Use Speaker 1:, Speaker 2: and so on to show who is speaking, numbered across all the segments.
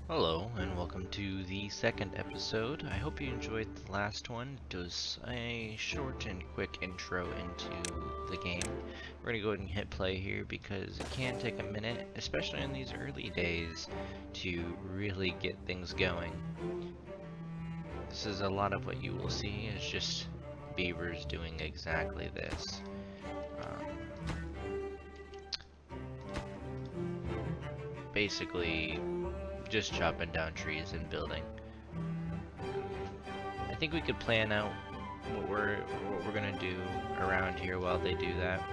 Speaker 1: Hello, and welcome to the second episode. I hope you enjoyed the last one. It was a short and quick intro into the game. We're going to go ahead and hit play here because it can take a minute, especially in these early days, to really get things going. This is a lot of what you will see, is just beavers doing exactly this. Basically, just chopping down trees and building. I think we could plan out what we're gonna do around here while they do that.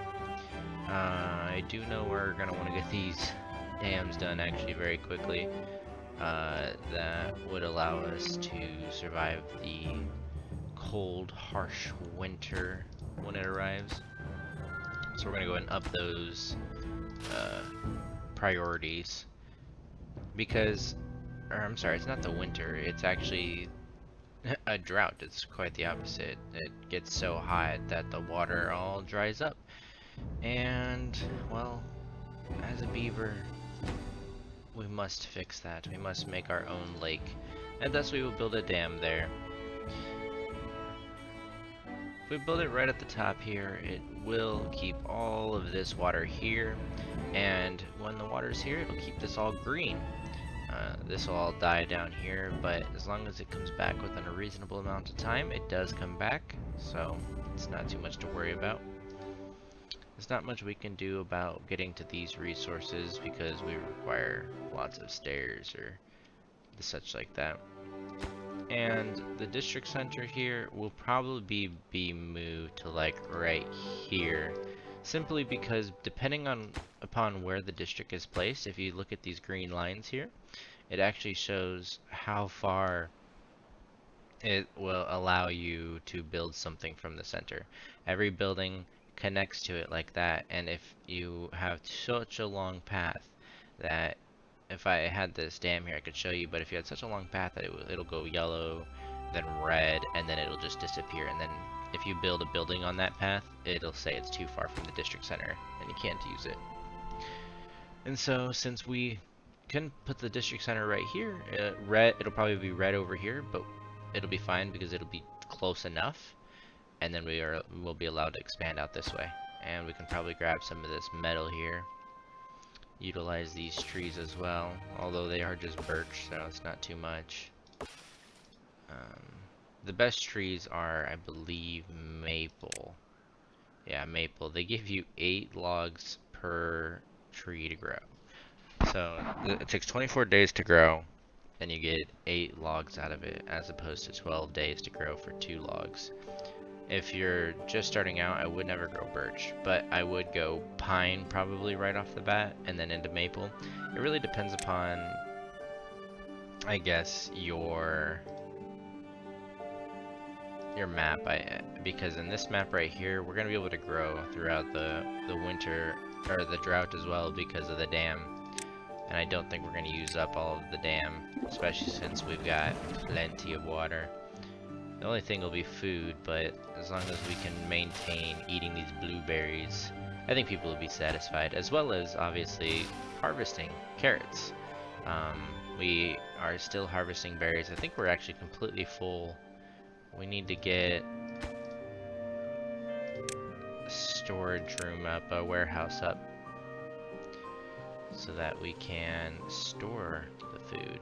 Speaker 1: I do know we're gonna want to get these dams done actually very quickly. That would allow us to survive the cold, harsh winter when it arrives. So we're gonna go ahead and up those priorities because, or I'm sorry, it's not the winter. It's actually a drought. It's quite the opposite. It gets so hot that the water all dries up. And, well, as a beaver, we must fix that. We must make our own lake. And thus we will build a dam there. If we build it right at the top here, it will keep all of this water here. And when the water's here, it'll keep this all green. This will all die down here, but as long as it comes back within a reasonable amount of time, it does come back, so it's not too much to worry about. There's not much we can do about getting to these resources because we require lots of stairs or such like that. And the district center here will probably be moved to like right here, simply because depending upon where the district is placed, if you look at these green lines here, it actually shows how far it will allow you to build something from the center. Every building connects to it like that, and if you have such a long path that, if I had this dam here I could show you, but if you had such a long path that it'll go yellow, then red, and then it'll just disappear, and then if you build a building on that path, it'll say it's too far from the district center and you can't use it. And so since we can put the district center right here, it'll probably be red over here, but it'll be fine because it'll be close enough, and then we'll be allowed to expand out this way. And we can probably grab some of this metal here, utilize these trees as well, although they are just birch, so it's not too much. The best trees are, I believe, maple. Yeah, maple. They give you 8 logs per tree to grow. So it takes 24 days to grow, and you get 8 logs out of it, as opposed to 12 days to grow for 2 logs. If you're just starting out, I would never grow birch, but I would go pine probably right off the bat, and then into maple. It really depends upon, I guess, your map. Because in this map right here, we're gonna be able to grow throughout the winter, or the drought as well, because of the dam. And I don't think we're going to use up all of the dam, especially since we've got plenty of water. The only thing will be food, but as long as we can maintain eating these blueberries, I think people will be satisfied, as well as obviously harvesting carrots. We are still harvesting berries. I think we're actually completely full. We need to get a storage room up, a warehouse up, so that we can store the food.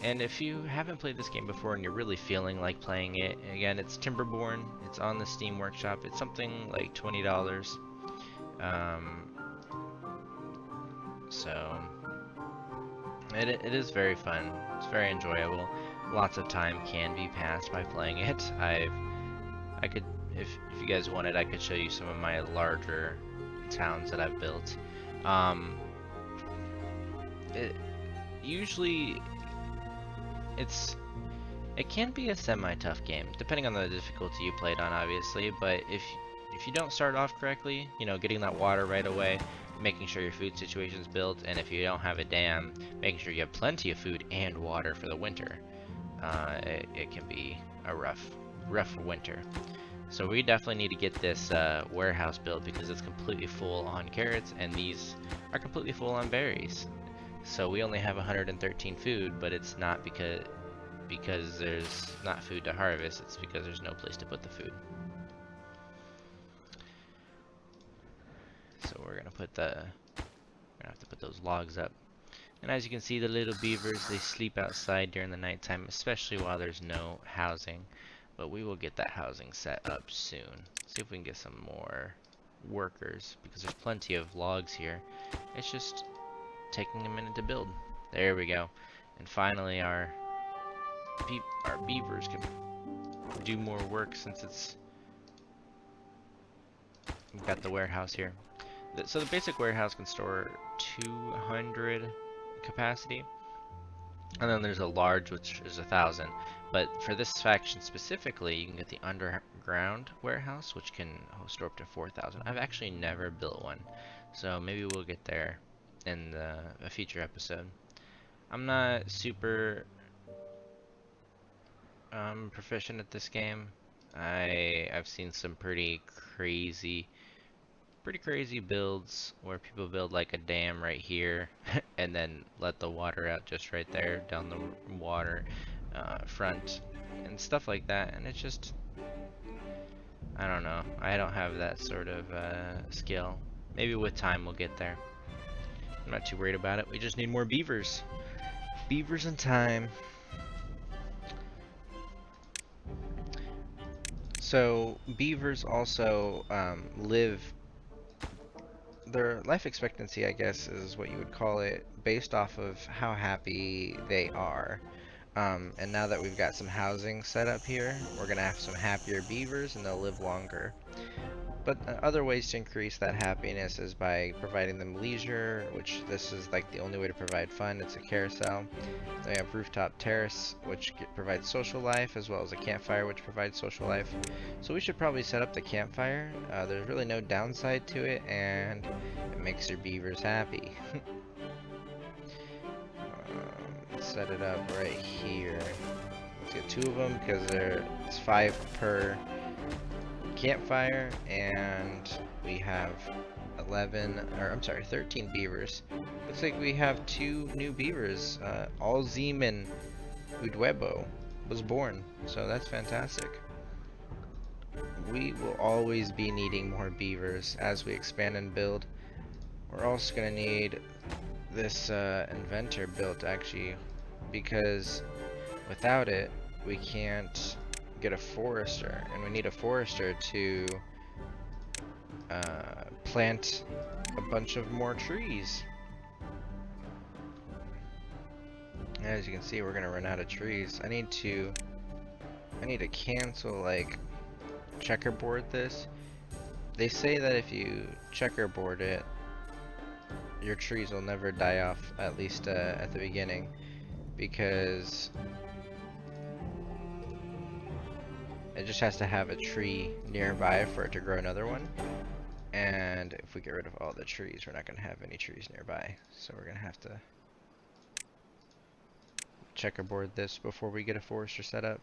Speaker 1: And if you haven't played this game before and you're really feeling like playing it, again, it's Timberborn. It's on the Steam Workshop. It's something like $20. So it is very fun. It's very enjoyable. Lots of time can be passed by playing it. I could, if you guys wanted, I could show you some of my larger towns that I've built. It can be a semi-tough game, depending on the difficulty you played on, obviously. But if you don't start off correctly, you know, getting that water right away, making sure your food situation's built, and if you don't have a dam, making sure you have plenty of food and water for the winter, it can be a rough winter. So we definitely need to get this warehouse built because it's completely full on carrots, and these are completely full on berries. So we only have 113 food, but it's not because there's not food to harvest, it's because there's no place to put the food. So we're gonna have to put those logs up. And as you can see, the little beavers, they sleep outside during the nighttime, especially while there's no housing. But we will get that housing set up soon. See if we can get some more workers, because there's plenty of logs here. It's just taking a minute to build. There we go. And finally our beavers can do more work since we've got the warehouse here. So the basic warehouse can store 200 capacity, and then there's a large, which is 1,000. But for this faction specifically, you can get the underground warehouse, which can store up to 4,000. I've actually never built one, so maybe we'll get there in a future episode. I'm not super proficient at this game. I've seen some pretty crazy builds where people build like a dam right here and then let the water out just right there down the water front and stuff like that, and it's just, I don't know, I don't have that sort of skill. Maybe with time we'll get there. I'm not too worried about it. We just need more beavers and time. So beavers also live, their life expectancy, I guess, is what you would call it, based off of how happy they are. And now that we've got some housing set up here, we're gonna have some happier beavers and they'll live longer. But other ways to increase that happiness is by providing them leisure, which this is like the only way to provide fun. It's a carousel. Then we have rooftop terrace, which provides social life, as well as a campfire, which provides social life. So we should probably set up the campfire. There's really no downside to it, and it makes your beavers happy. Set it up right here. Let's get 2 of them because it's 5 per campfire, and we have 13 beavers. Looks like we have 2 new beavers. Alzeman Udwebo was born, so that's fantastic. We will always be needing more beavers as we expand and build. We're also going to need this inventor built, actually, because without it we can't get a forester, and we need a forester to plant a bunch of more trees. As you can see, we're gonna run out of trees. I need to cancel, like, checkerboard this. They say that if you checkerboard it, your trees will never die off, at least at the beginning, because it just has to have a tree nearby for it to grow another one. And if we get rid of all the trees, we're not going to have any trees nearby. So we're going to have to checkerboard this before we get a forester set up.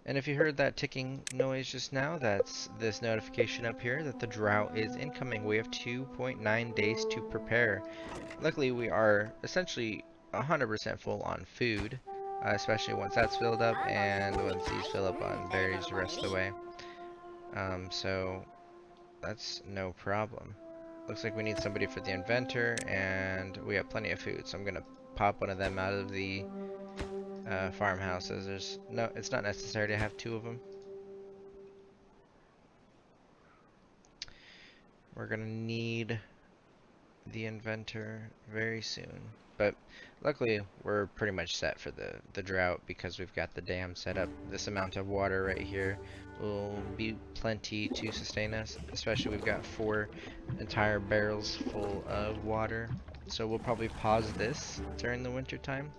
Speaker 1: And if you heard that ticking noise just now, that's this notification up here that the drought is incoming. We have 2.9 days to prepare. Luckily, we are essentially 100% full on food, especially once that's filled up and once these fill up on berries the rest of the way. So that's no problem. Looks like we need somebody for the inventor, and we have plenty of food, so I'm gonna pop one of them out of the farmhouses. It's not necessary to have 2 of them. We're gonna need the inventor very soon, but luckily we're pretty much set for the drought because we've got the dam set up. This amount of water right here will be plenty to sustain us, especially we've got 4 entire barrels full of water. So we'll probably pause this during the winter time,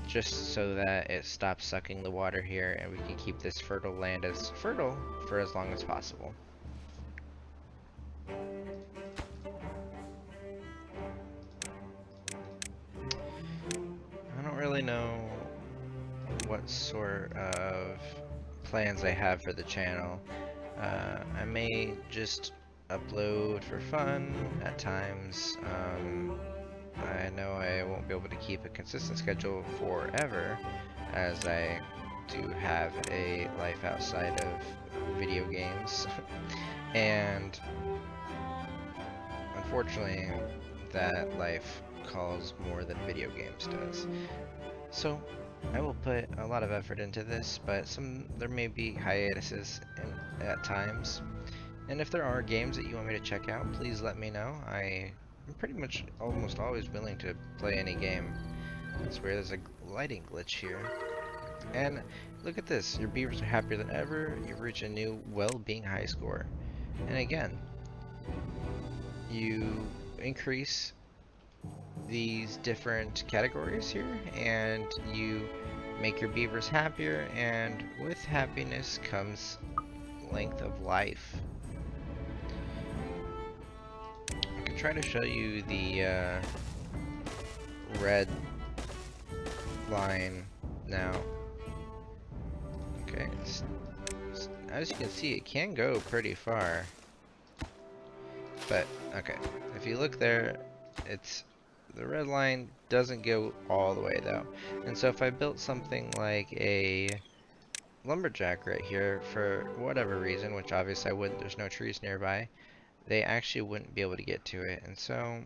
Speaker 1: just so that it stops sucking the water here and we can keep this fertile land as fertile for as long as possible. I don't really know sort of plans I have for the channel. I may just upload for fun at times. I know I won't be able to keep a consistent schedule forever, as I do have a life outside of video games. And unfortunately, that life calls more than video games does. So I will put a lot of effort into this, but there may be hiatuses at times. And if there are games that you want me to check out, please let me know. I'm pretty much almost always willing to play any game. I swear there's a lighting glitch here. And look at this, your beavers are happier than ever. You've reached a new well-being high score. And again, you increase these different categories here, and you make your beavers happier, and with happiness comes length of life. I can try to show you the red line now. Okay, as you can see, it can go pretty far. But, okay, if you look there, the red line doesn't go all the way though. And so if I built something like a lumberjack right here, for whatever reason, which obviously I wouldn't, there's no trees nearby, they actually wouldn't be able to get to it. And so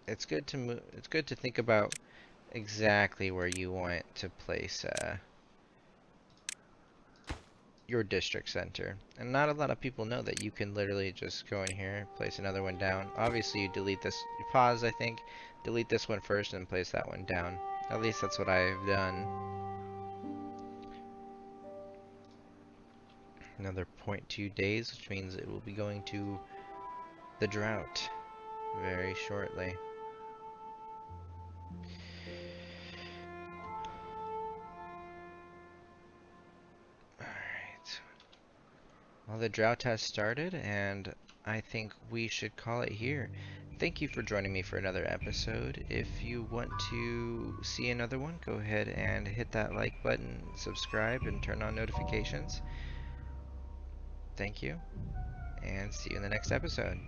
Speaker 1: it's good to think about exactly where you want to place your district center. And not a lot of people know that you can literally just go in here, place another one down. Obviously you delete this, you pause I think, delete this one first and place that one down. At least that's what I've done. Another 0.2 days, which means it will be going to the drought very shortly. Alright. Well, the drought has started, and I think we should call it here. Thank you for joining me for another episode. If you want to see another one, go ahead and hit that like button, subscribe, and turn on notifications. Thank you, and see you in the next episode.